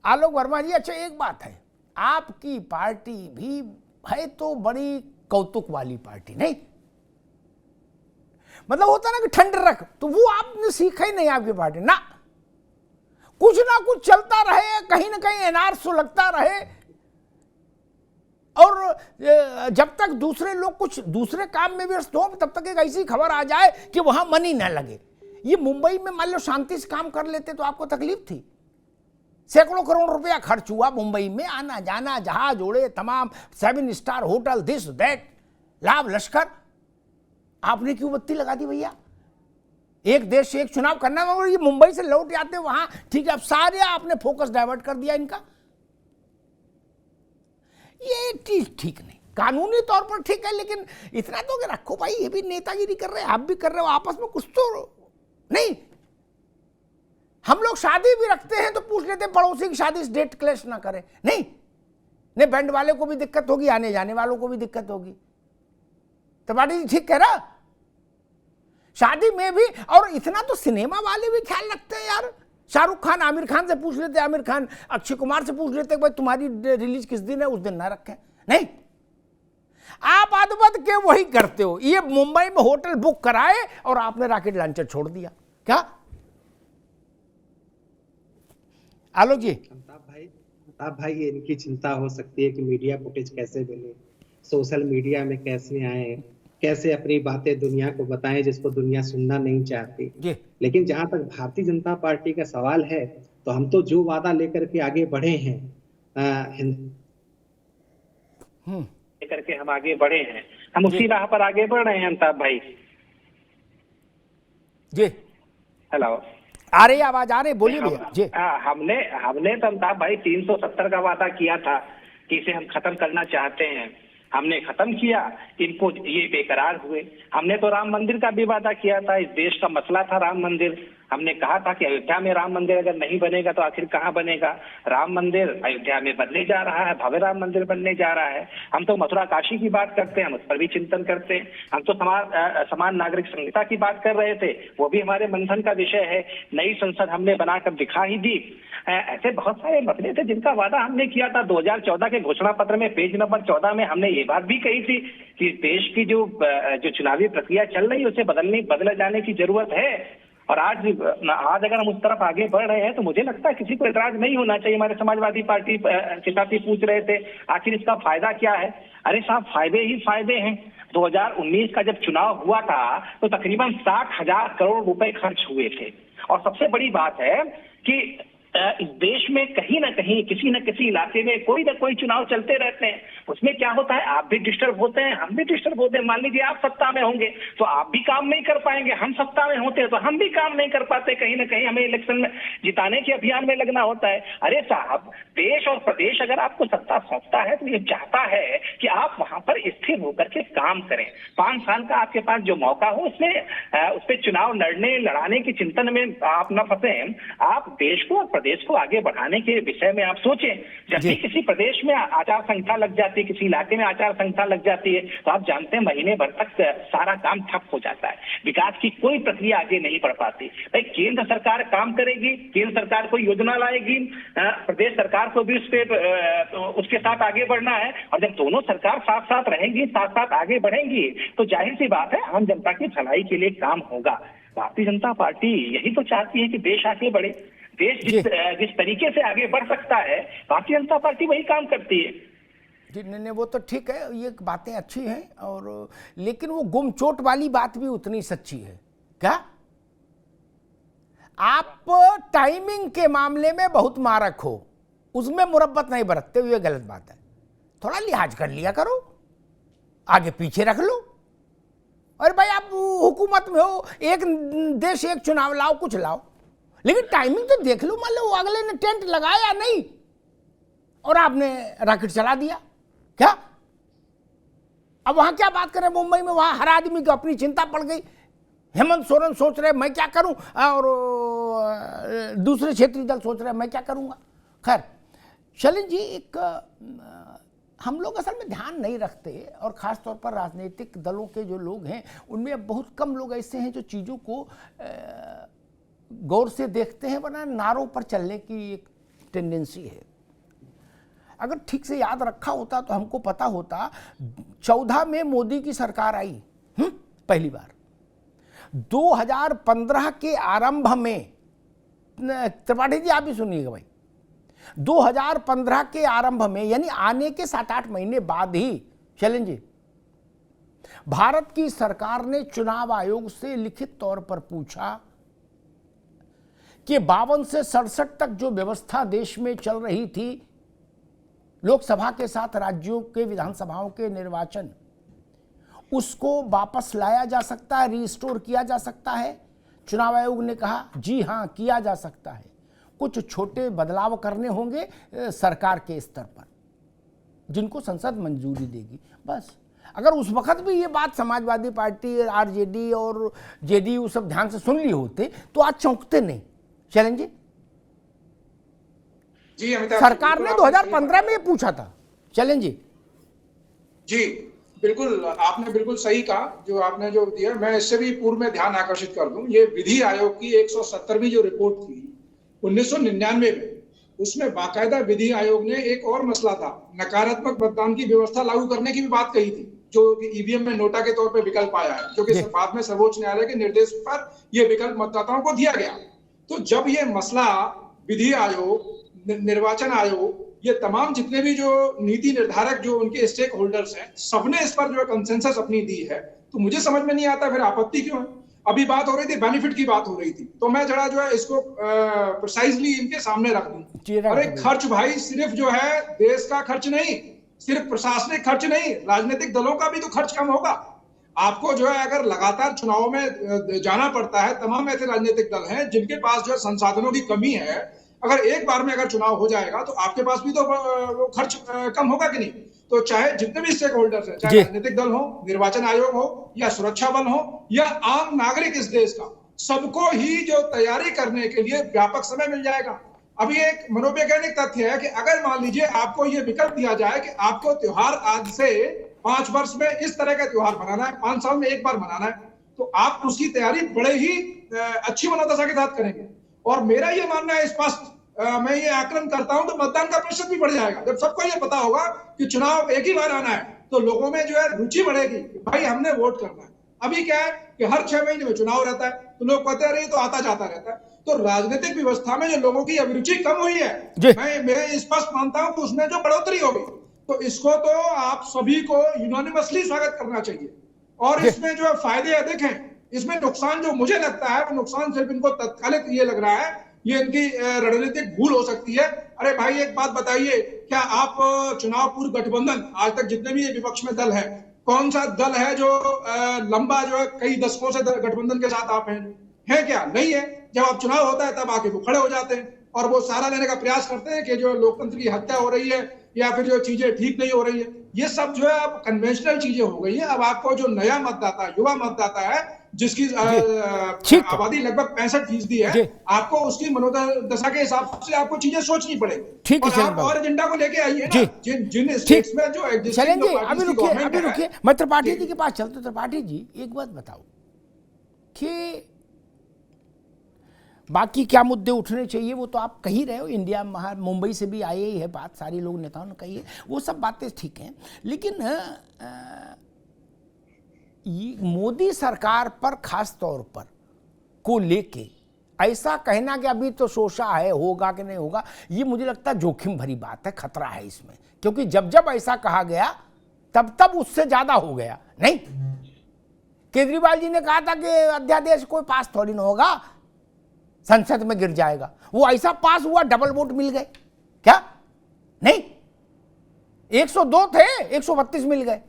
आलोक वर्मा जी, अच्छा एक बात है, आपकी पार्टी भी है तो बड़ी कौतुक वाली पार्टी नहीं, मतलब होता ना कि ठंड रख, तो वो आपने सीखा ही नहीं आपकी पार्टी ना कुछ चलता रहे, कहीं ना कहीं एनआर सुलगता रहे, और जब तक दूसरे लोग कुछ दूसरे काम में व्यस्त हो तब तक एक ऐसी खबर आ जाए कि वहां मन ही न लगे। ये मुंबई में मान लो शांति से काम कर लेते तो आपको तकलीफ थी, सैकड़ों करोड़ रुपया खर्च हुआ मुंबई में, आना जाना, जहाज उड़े, तमाम 7 स्टार होटल, दिस दैट, लाभ लश्कर, आपने क्यों बत्ती लगा दी भैया? एक देश से एक चुनाव करना, मगर ये मुंबई से लौट जाते वहां, ठीक है, अब सारे आपने फोकस डाइवर्ट कर दिया इनका। ये चीज ठीक नहीं, कानूनी तौर पर ठीक है, लेकिन इतना तो रखो भाई, ये भी नेतागिरी कर रहे हैं, आप भी कर रहे हो, आपस में कुछ तो नहीं। हम लोग शादी भी रखते हैं तो पूछ लेते हैं पड़ोसी की शादी से डेट क्लैश ना करे, नहीं नहीं, बैंड वाले को भी दिक्कत होगी, आने जाने वालों को भी दिक्कत होगी। त्रिपाठी जी ठीक कह रहा, शादी में भी, और इतना तो सिनेमा वाले भी ख्याल रखते हैं यार, शाहरुख खान आमिर खान से पूछ लेते, आमिर खान अक्षय कुमार से पूछ लेते भाई तुम्हारी रिलीज किस दिन है, उस दिन ना रखें, नहीं, आप अदबद के वही करते हो। ये मुंबई में होटल बुक कराए और आपने रॉकेट लॉन्चर छोड़ दिया क्या? आलोक जी, अमिताभ भाई इनकी चिंता हो सकती है कि मीडिया फुटेज कैसे मिले, सोशल मीडिया में कैसे आए, कैसे अपनी बातें दुनिया को बताएं जिसको दुनिया सुनना नहीं चाहती। लेकिन जहां तक भारतीय जनता पार्टी का सवाल है, तो हम तो जो वादा लेकर के आगे बढ़े हैं, लेकर के हम आगे बढ़े हैं, हम उसी राह पर आगे बढ़ रहे हैं अमिताभ भाई जी। हेलो, आ रही आवाज, आ रही, बोलिए भैया जी। हमने तो अमिताभ भाई 370 का वादा किया था कि इसे हम खत्म करना चाहते हैं, हमने खत्म किया, इनको ये बेकरार हुए। हमने तो राम मंदिर का भी वादा किया था, इस देश का मसला था राम मंदिर, हमने कहा था कि अयोध्या में राम मंदिर अगर नहीं बनेगा तो आखिर कहाँ बनेगा। राम मंदिर अयोध्या में बनने जा रहा है, भव्य राम मंदिर बनने जा रहा है। हम तो मथुरा काशी की बात करते हैं, हम उस पर भी चिंतन करते हैं। हम तो समान नागरिक संहिता की बात कर रहे थे, वो भी हमारे मंथन का विषय है। नई संसद हमने बनाकर दिखा ही दी। ऐसे बहुत सारे मसले थे जिनका वादा हमने किया था। 2014 के घोषणा पत्र में पेज नंबर 14 में हमने ये बात भी कही थी कि देश की जो चुनावी प्रक्रिया चल रही है उसे बदले जाने की जरूरत है। और आज अगर हम उस तरफ आगे बढ़ रहे हैं तो मुझे लगता है किसी को एतराज नहीं होना चाहिए। हमारे समाजवादी पार्टी के साथी पूछ रहे थे आखिर इसका फायदा क्या है। अरे साहब, फायदे ही फायदे हैं। 2019 का जब चुनाव हुआ था तो तकरीबन 60,000 करोड़ रुपए खर्च हुए थे। और सबसे बड़ी बात है कि इस देश में कहीं ना कहीं किसी न किसी इलाके में कोई ना कोई चुनाव चलते रहते हैं। उसमें क्या होता है, आप भी डिस्टर्ब होते हैं, हम भी डिस्टर्ब होते हैं। मान लीजिए आप सत्ता में होंगे तो आप भी काम नहीं कर पाएंगे, हम सत्ता में होते हैं तो हम भी काम नहीं कर पाते। कहीं ना कहीं हमें इलेक्शन में जिताने के अभियान में लगना होता है। अरे साहब, देश और प्रदेश अगर आपको सत्ता सौंपता है तो ये चाहता है कि आप वहां पर स्थिर होकर के काम करें। 5 साल का आपके पास जो मौका हो उसमें उस पर चुनाव लड़ाने की चिंतन में आप न फंसे। आप देश को प्रदेश को आगे बढ़ाने के विषय में आप सोचें। जब भी किसी प्रदेश में आचार संहिता लग जाती है, किसी इलाके में आचार संहिता लग जाती है तो आप जानते हैं महीने भर तक सारा काम ठप हो जाता है, विकास की कोई प्रक्रिया आगे नहीं बढ़ पाती। भाई केंद्र सरकार काम करेगी, केंद्र सरकार कोई योजना लाएगी, प्रदेश सरकार को भी उसके साथ आगे बढ़ना है। और जब दोनों सरकार साथ साथ रहेंगी, साथ साथ आगे बढ़ेंगी तो जाहिर सी बात है आम जनता की भलाई के लिए काम होगा। भारतीय जनता पार्टी यही तो चाहती है कि देश आगे बढ़े। देश जिस तरीके से आगे बढ़ सकता है भारतीय जनता पार्टी वही काम करती है। जी नहीं, वो तो ठीक है, ये बातें अच्छी हैं, और लेकिन वो गुम चोट वाली बात भी उतनी सच्ची है क्या? आप टाइमिंग के मामले में बहुत मारक हो, उसमें मुरब्बत नहीं बरतते हुए गलत बात है। थोड़ा लिहाज कर लिया करो, आगे पीछे रख लो। और भाई आप हुकूमत में हो, एक देश एक चुनाव लाओ, कुछ लाओ, लेकिन टाइमिंग तो देख लो। मान लो अगले ने टेंट लगाया नहीं और आपने रॉकेट चला दिया क्या? अब वहां क्या बात करें, मुंबई में वहां हर आदमी को अपनी चिंता पड़ गई। हेमंत सोरेन सोच रहे मैं क्या करूं, और दूसरे क्षेत्रीय दल सोच रहे मैं क्या करूंगा। खैर शैलेंद्र जी, एक हम लोग असल में ध्यान नहीं रखते, और ख़ास तौर पर राजनीतिक दलों के जो लोग हैं उनमें बहुत कम लोग ऐसे हैं जो चीज़ों को गौर से देखते हैं, वरना नारों पर चलने की एक टेंडेंसी है। अगर ठीक से याद रखा होता तो हमको पता होता 14 में मोदी की सरकार आई पहली बार। 2015 के आरंभ में, त्रिपाठी जी आप भी सुनिएगा भाई, 2015 के आरंभ में यानी आने के 7-8 महीने बाद ही शैलेंद्र जी, भारत की सरकार ने चुनाव आयोग से लिखित तौर पर पूछा कि 52 से 67 तक जो व्यवस्था देश में चल रही थी, लोकसभा के साथ राज्यों के विधानसभाओं के निर्वाचन, उसको वापस लाया जा सकता है, रिस्टोर किया जा सकता है। चुनाव आयोग ने कहा जी हां किया जा सकता है, कुछ छोटे बदलाव करने होंगे सरकार के स्तर पर जिनको संसद मंजूरी देगी। बस अगर उस वक्त भी ये बात समाजवादी पार्टी, आरजेडी और जेडीयू सब ध्यान से सुन लिए होते तो आज चौंकते नहीं। शैलेंद्र जी, सरकार ने 2015 में ये पूछा था। शैलेंद्र जी बिल्कुल, आपने बिल्कुल सही कहा जो आपने जो दिया। मैं इससे भी पूर्व में ध्यान आकर्षित कर दूं, ये विधि आयोग की 170वीं जो रिपोर्ट थी 1999 में, उसमें बाकायदा विधि आयोग ने एक और मसला था, नकारात्मक मतदान की व्यवस्था लागू करने की भी बात कही थी, जो कि ईवीएम में नोटा के तौर पर विकल्प आया है, जो कि बाद में सर्वोच्च न्यायालय के निर्देश पर यह विकल्प मतदाताओं को दिया गया। तो जब ये मसला विधि आयोग, निर्वाचन आयोग, ये तमाम जितने भी जो नीति निर्धारक जो उनके स्टेक होल्डर्स हैं, सबने इस पर जो कंसेंसस अपनी दी है, तो मुझे समझ में नहीं आता फिर आपत्ति क्यों है। अभी बात हो रही थी, बेनिफिट की बात हो रही थी, तो मैं जरा जो है इसको प्रिसाइजली इनके सामने रख दूं। अरे खर्च भाई सिर्फ जो है देश का खर्च नहीं, सिर्फ प्रशासनिक खर्च नहीं, राजनीतिक दलों का भी तो खर्च कम होगा। आपको जो है अगर लगातार चुनाव में जाना पड़ता है, तमाम ऐसे राजनीतिक दल हैं जिनके पास जो है संसाधनों की कमी है, अगर एक बार में अगर चुनाव हो जाएगा तो आपके पास भी तो वो खर्च कम होगा कि नहीं। तो चाहे जितने भी स्टेक होल्डर्स हैं, चाहे राजनीतिक दल हो, निर्वाचन आयोग हो या सुरक्षा बल हो या आम नागरिक इस देश का, सबको ही जो तैयारी करने के लिए व्यापक समय मिल जाएगा। अभी एक मनोवैज्ञानिक तथ्य है कि अगर मान लीजिए आपको ये विकल्प दिया जाए कि आपको त्योहार आज से 5 वर्ष में इस तरह का त्योहार मनाना है, 5 साल में एक बार मनाना है, तो आप उसकी तैयारी बड़े ही अच्छी मनोदशा के साथ करेंगे। और मेरा ये मानना है स्पष्ट, मैं ये आकलन करता हूं, तो मतदान का प्रतिशत भी बढ़ जाएगा। जब सबको ये पता होगा कि चुनाव एक ही बार आना है, तो लोगों में जो है रुचि बढ़ेगी, भाई हमने वोट करना है। अभी क्या है कि हर 6 महीने में चुनाव रहता है, तो लोग कहते हैं अरे तो आता जाता रहता है। तो राजनीतिक व्यवस्था में जो लोगों की अभिरुचि कम हुई है, मैं स्पष्ट मानता हूं कि उसमें जो बढ़ोतरी होगी, तो इसको तो आप सभी को यूनानिमसली स्वागत करना चाहिए। और इसमें जो फायदे अधिक हैं, इसमें नुकसान जो मुझे लगता है वो नुकसान सिर्फ इनको तत्कालिक ये लग रहा है, ये इनकी रणनीतिक भूल हो सकती है। अरे भाई एक बात बताइए, क्या आप चुनाव पूर्व गठबंधन, आज तक जितने भी विपक्ष में दल है, कौन सा दल है जो लंबा जो है कई दशकों से गठबंधन के साथ आप हैं क्या? नहीं है। जब आप चुनाव होता है तब आके वो खड़े हो जाते हैं और वो सारा लेने का प्रयास करते हैं कि जो लोकतंत्र की हत्या हो रही है या फिर जो चीजें ठीक नहीं हो रही है। ये सब जो है अब कन्वेंशनल चीजें हो गई है। अब आपको जो नया मतदाता, युवा मतदाता है, जिसकी आबादी लगभग 65% है, आपको उसकी मनोदशा के हिसाब से आपको चीजें सोचनी पड़ेगी। और आप और एजेंडा को लेके आइए ना, जिन स्टेट्स में जो एग्जिस्टिंग अभी रुकिए, मैं त्रिपाठी जी के पास चलता। त्रिपाठी जी एक बात बताओ कि बाकी क्या मुद्दे उठने चाहिए, वो तो आप कही रहे हो, इंडिया मुंबई से भी आई है बात, सारे लोग नेताओं ने कही है, वो सब बातें ठीक हैं। लेकिन मोदी सरकार पर खास तौर पर को लेके ऐसा कहना कि अभी तो सोचा है होगा कि नहीं होगा, ये मुझे लगता है जोखिम भरी बात है, खतरा है इसमें। क्योंकि जब जब ऐसा कहा गया तब तब उससे ज्यादा हो गया। नहीं, केजरीवाल जी ने कहा था कि अध्यादेश कोई पास थोड़ी ना होगा, संसद में गिर जाएगा। वो ऐसा पास हुआ, डबल वोट मिल गए। क्या नहीं, 102 थे, 132 मिल गए,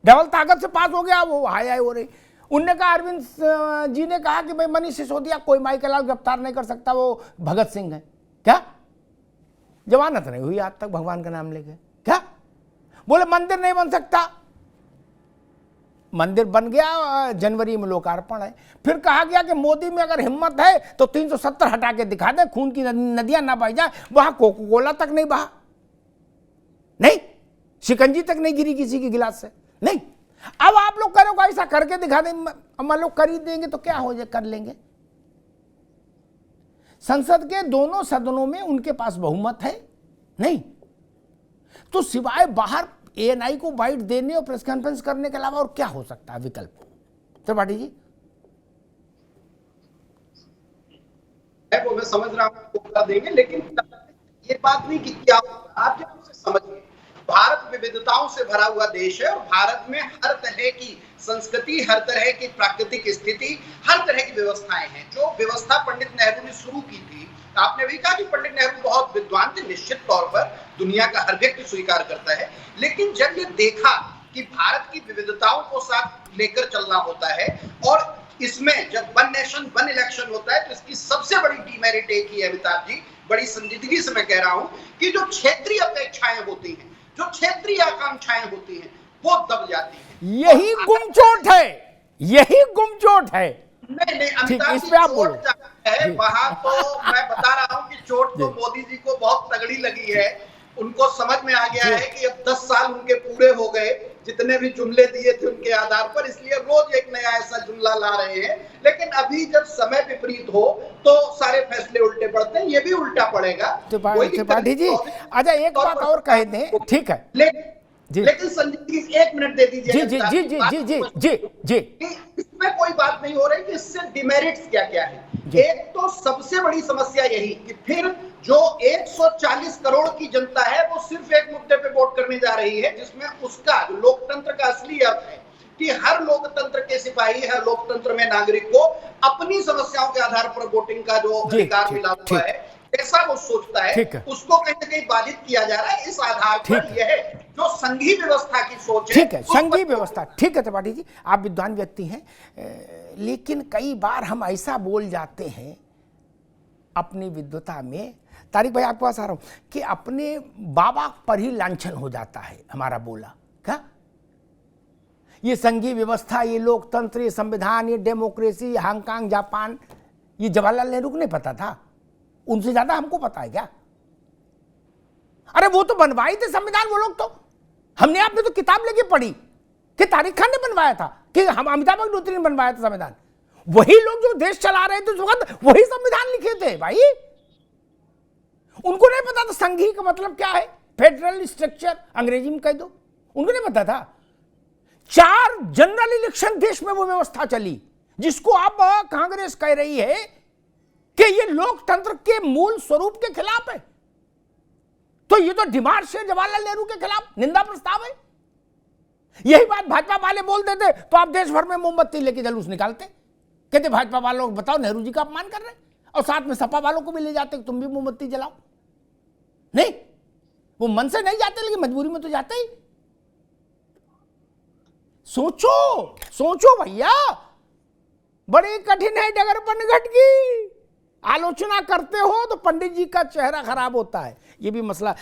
डबल ताकत से पास हो गया। वो हाय हाय हो रही। उनने कहा, अरविंद जी ने कहा कि भाई मनीष सिसोदिया कोई माइकल गिरफ्तार नहीं कर सकता, वो भगत सिंह है। क्या जमानत नहीं हुई आज तक, भगवान का नाम लेके। क्या बोले मंदिर नहीं बन सकता, मंदिर बन गया, जनवरी में लोकार्पण है। फिर कहा गया कि मोदी में अगर हिम्मत है तो 370 हटा के दिखा दे, खून की नदियां ना बह जाए। वहां कोको कोला तक नहीं बहा, नहीं शिकंजी तक नहीं गिरी किसी के गिलास से। नहीं, अब आप लोग करो ऐसा करके दिखा दें, मान लो कर ही देंगे तो क्या हो जाए, कर लेंगे। संसद के दोनों सदनों में उनके पास बहुमत है नहीं, तो सिवाय बाहर एएनआई को बाइट देने और प्रेस कॉन्फ्रेंस करने के अलावा और क्या हो सकता है विकल्प? त्रिपाठी जी। वो मैं समझ रहा हूँ उत्तर देंगे, लेकिन ये बात नहीं कि क्या आप जब उसे समझिए, भारत विविधताओं से भरा हुआ देश है और भारत में हर तरह की संस्कृति, हर तरह की प्राकृतिक स्थिति, हर तरह की व्यवस्थाएं हैं। जो व्यवस्था पंडित नेहरू ने शुरू की थी, आपने भी कहा कि पंडित नेहरू बहुत विद्वान थे, निश्चित तौर पर दुनिया का हर व्यक्ति स्वीकार करता है, लेकिन जब ये देखा कि भारत की विविधताओं को साथ लेकर चलना होता है और इसमें जब वन नेशन वन इलेक्शन होता है, तो इसकी सबसे बड़ी डीमेरिट एक ही है अमिताभ जी, बड़ी संजीदगी से मैं कह रहा हूं कि जो क्षेत्रीय अपेक्षाएं होती हैं, जो क्षेत्रीय आकांक्षाएं होती हैं, वो दब जाती हैं। यही गुमचोट है, यही गुमचोट है। नहीं, ठीक, अमिताभ इस जी पे आप चोट बोलो। है वहां, तो मैं बता रहा हूं कि चोट तो मोदी जी को बहुत तगड़ी लगी है। उनको समझ में आ गया है कि अब 10 साल उनके पूरे हो गए, जितने भी जुमले दिए थे उनके आधार पर, इसलिए रोज एक नया ऐसा जुमला ला रहे हैं। लेकिन अभी जब समय विपरीत हो तो सारे फैसले उल्टे पड़ते हैं, ये भी उल्टा पड़ेगा। त्रिपाठी जी, अच्छा एक बात और कह दें, ठीक है, लेकिन संजय जी 1 मिनट दे दीजिए। जी जी जी जी जी जी जी जी, इसमें कोई बात नहीं हो रही कि इससे डिमेरिट्स क्या क्या है। एक तो सबसे बड़ी समस्या यही कि फिर जो 140 करोड़ की जनता है वो सिर्फ एक मुद्दे पे वोट करने जा रही है, जिसमें उसका जो लोकतंत्र का असली अर्थ है कि हर लोकतंत्र के सिपाही, हर लोकतंत्र में नागरिक को अपनी समस्याओं के आधार पर वोटिंग का जो अधिकार मिला हुआ है, ऐसा वो सोचता है, उसको कहीं ना कहीं बाधित किया जा रहा है। इस आधार पर यह जो संघीय व्यवस्था की सोच है, ठीक है, संघीय व्यवस्था, ठीक है त्रिपाठी जी, आप विद्वान व्यक्ति हैं, लेकिन कई बार हम ऐसा बोल जाते हैं अपनी विद्वता में, तारिक भाई आपके पास आ रहा हूं, कि अपने बाबा पर ही लांछन हो जाता है हमारा बोला। क्या ये संघीय व्यवस्था, ये लोकतंत्र, ये संविधान, ये डेमोक्रेसी, हांगकांग, जापान, ये जवाहरलाल नेहरू को नहीं पता था? उनसे ज्यादा हमको पता है क्या? अरे वो तो बनवाए थे संविधान वो लोग, तो हमने आपने तो किताब लेके पढ़ी कि तारिक खान ने बनवाया था, कि हम अमिताभ बच्चन ने बनवाया था संविधान। वही लोग जो देश चला रहे थे उस वक्त वही संविधान लिखे थे भाई। उनको नहीं पता था संघीय का मतलब क्या है, फेडरल स्ट्रक्चर अंग्रेजी में कह दो, उनको नहीं पता था। 4 जनरल इलेक्शन देश में वो व्यवस्था चली, जिसको अब कांग्रेस कह रही है कि ये लोकतंत्र के मूल स्वरूप के खिलाफ है। तो ये तो डिमार्च है जवाहरलाल नेहरू के खिलाफ, निंदा प्रस्ताव है। यही बात भाजपा वाले बोल देते तो आप देश भर में मोमबत्ती लेके जुलूस निकालते, कहते भाजपा वालों को बताओ नेहरू जी का अपमान कर रहे हैं, और साथ में सपा वालों को भी ले जाते तुम भी मोमबत्ती जलाओ। नहीं, वो मन से नहीं जाते, लेकिन मजबूरी में तो जाते ही। सोचो सोचो भैया, बड़ी कठिन है डगर पर निकट की। आलोचना करते हो तो पंडित जी का चेहरा खराब होता है, ये भी मसला।